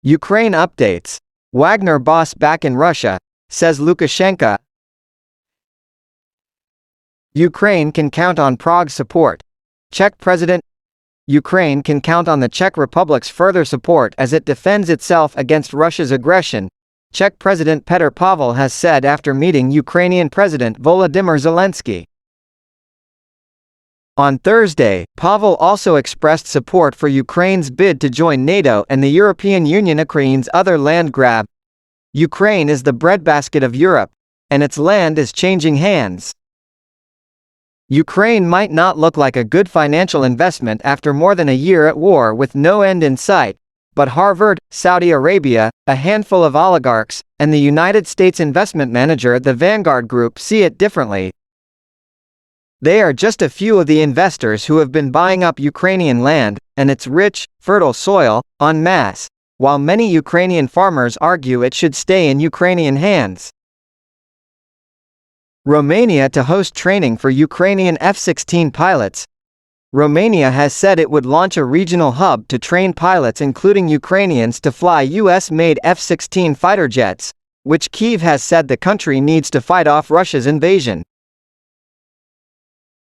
Ukraine updates. Wagner boss back in Russia, says Lukashenko. Ukraine can count on Prague's support. Czech President. Ukraine can count on the Czech Republic's further support as it defends itself against Russia's aggression, Czech President Petr Pavel has said after meeting Ukrainian President Volodymyr Zelensky. On Thursday, Pavel also expressed support for Ukraine's bid to join NATO and the European Union. Ukraine's other land grab. Ukraine is the breadbasket of Europe, and its land is changing hands. Ukraine might not look like a good financial investment after more than a year at war with no end in sight, but Harvard, Saudi Arabia, a handful of oligarchs, and the United States investment manager the Vanguard Group see it differently. They are just a few of the investors who have been buying up Ukrainian land, and its rich, fertile soil, en masse, while many Ukrainian farmers argue it should stay in Ukrainian hands. Romania to host training for Ukrainian F-16 pilots. Romania has said it would launch a regional hub to train pilots including Ukrainians to fly US-made F-16 fighter jets, which Kyiv has said the country needs to fight off Russia's invasion.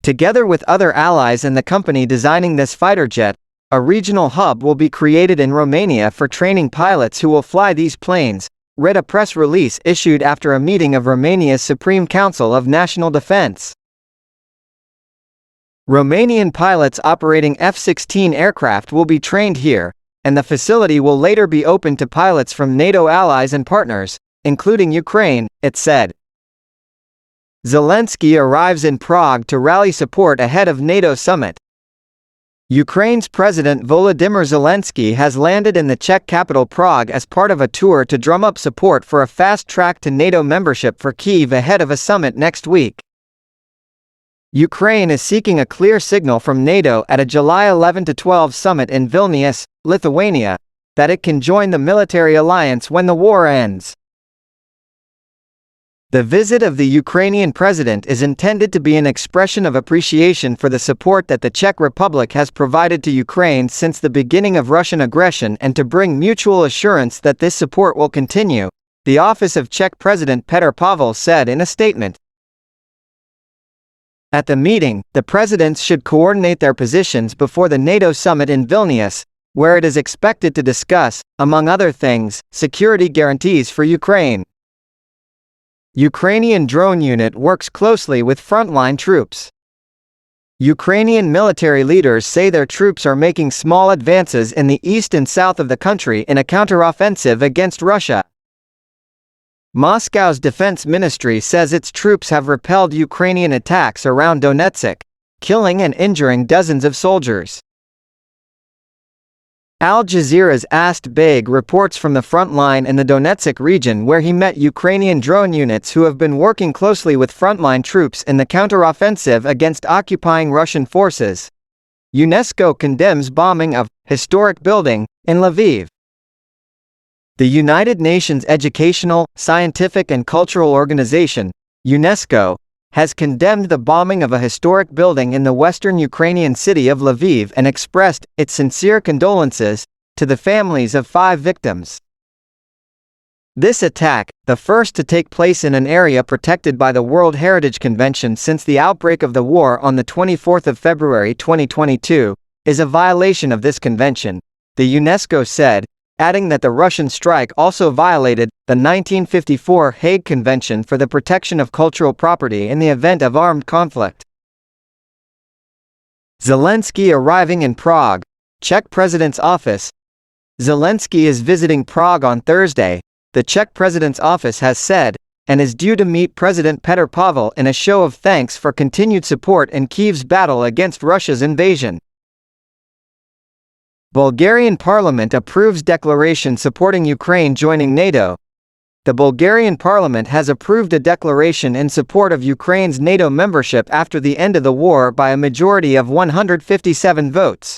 Together with other allies and the company designing this fighter jet, a regional hub will be created in Romania for training pilots who will fly these planes, read a press release issued after a meeting of Romania's Supreme Council of National Defense. Romanian pilots operating F-16 aircraft will be trained here, and the facility will later be open to pilots from NATO allies and partners, including Ukraine, it said. Zelensky arrives in Prague to rally support ahead of NATO summit. Ukraine's President Volodymyr Zelensky has landed in the Czech capital Prague as part of a tour to drum up support for a fast track to NATO membership for Kyiv ahead of a summit next week. Ukraine is seeking a clear signal from NATO at a July 11-12 summit in Vilnius, Lithuania, that it can join the military alliance when the war ends. The visit of the Ukrainian president is intended to be an expression of appreciation for the support that the Czech Republic has provided to Ukraine since the beginning of Russian aggression and to bring mutual assurance that this support will continue, the office of Czech President Petr Pavel said in a statement. At the meeting, the presidents should coordinate their positions before the NATO summit in Vilnius, where it is expected to discuss, among other things, security guarantees for Ukraine. Ukrainian drone unit works closely with frontline troops. Ukrainian military leaders say their troops are making small advances in the east and south of the country in a counteroffensive against Russia. Moscow's defense ministry says its troops have repelled Ukrainian attacks around Donetsk, killing and injuring dozens of soldiers. Al Jazeera's Ast Beg reports from the front line in the Donetsk region where he met Ukrainian drone units who have been working closely with frontline troops in the counteroffensive against occupying Russian forces. UNESCO condemns bombing of historic building in Lviv. The United Nations Educational, Scientific and Cultural Organization, UNESCO, has condemned the bombing of a historic building in the western Ukrainian city of Lviv and expressed its sincere condolences to the families of 5 victims. This attack, the first to take place in an area protected by the World Heritage Convention since the outbreak of the war on the 24th of February 2022, is a violation of this convention, the UNESCO said, adding that the Russian strike also violated the 1954 Hague Convention for the Protection of Cultural Property in the event of armed conflict. Zelensky arriving in Prague, Czech President's office. Zelensky is visiting Prague on Thursday, the Czech President's office has said, and is due to meet President Petr Pavel in a show of thanks for continued support in Kyiv's battle against Russia's invasion. Bulgarian parliament approves declaration supporting Ukraine joining NATO. The Bulgarian parliament has approved a declaration in support of Ukraine's NATO membership after the end of the war by a majority of 157 votes.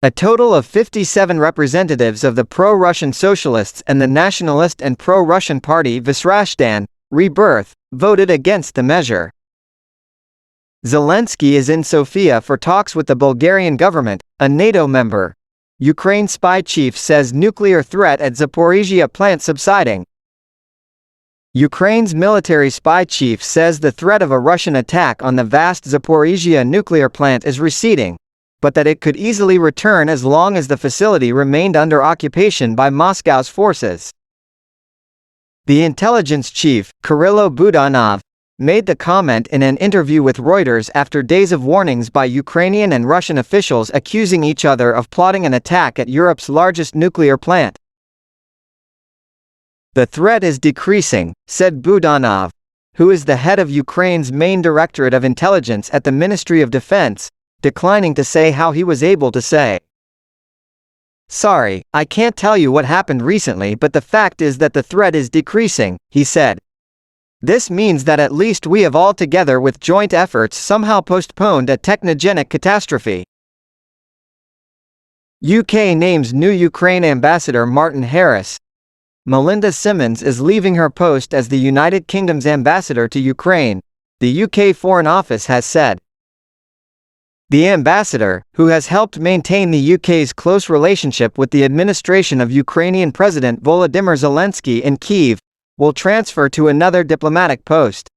A total of 57 representatives of the pro-Russian Socialists and the nationalist and pro-Russian party Vysrashdan, Rebirth, voted against the measure. Zelensky is in Sofia for talks with the Bulgarian government, a NATO member. Ukraine spy chief says nuclear threat at Zaporizhzhia plant subsiding. Ukraine's military spy chief says the threat of a Russian attack on the vast Zaporizhzhia nuclear plant is receding, but that it could easily return as long as the facility remained under occupation by Moscow's forces. The intelligence chief, Kirilo Budanov, made the comment in an interview with Reuters after days of warnings by Ukrainian and Russian officials accusing each other of plotting an attack at Europe's largest nuclear plant. "The threat is decreasing," said Budanov, who is the head of Ukraine's main directorate of intelligence at the Ministry of Defense, declining to say how he was able to say. "Sorry, I can't tell you what happened recently, but the fact is that the threat is decreasing," he said. "This means that at least we have all together with joint efforts somehow postponed a technogenic catastrophe." UK names new Ukraine ambassador Martin Harris. Melinda Simmons is leaving her post as the United Kingdom's ambassador to Ukraine, the UK Foreign Office has said. The ambassador, who has helped maintain the UK's close relationship with the administration of Ukrainian President Volodymyr Zelensky in Kyiv, will transfer to another diplomatic post.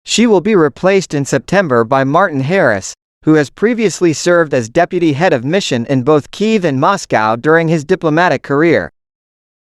She will be replaced in September by Martin Harris, who has previously served as deputy head of mission in both Kyiv and Moscow during his diplomatic career.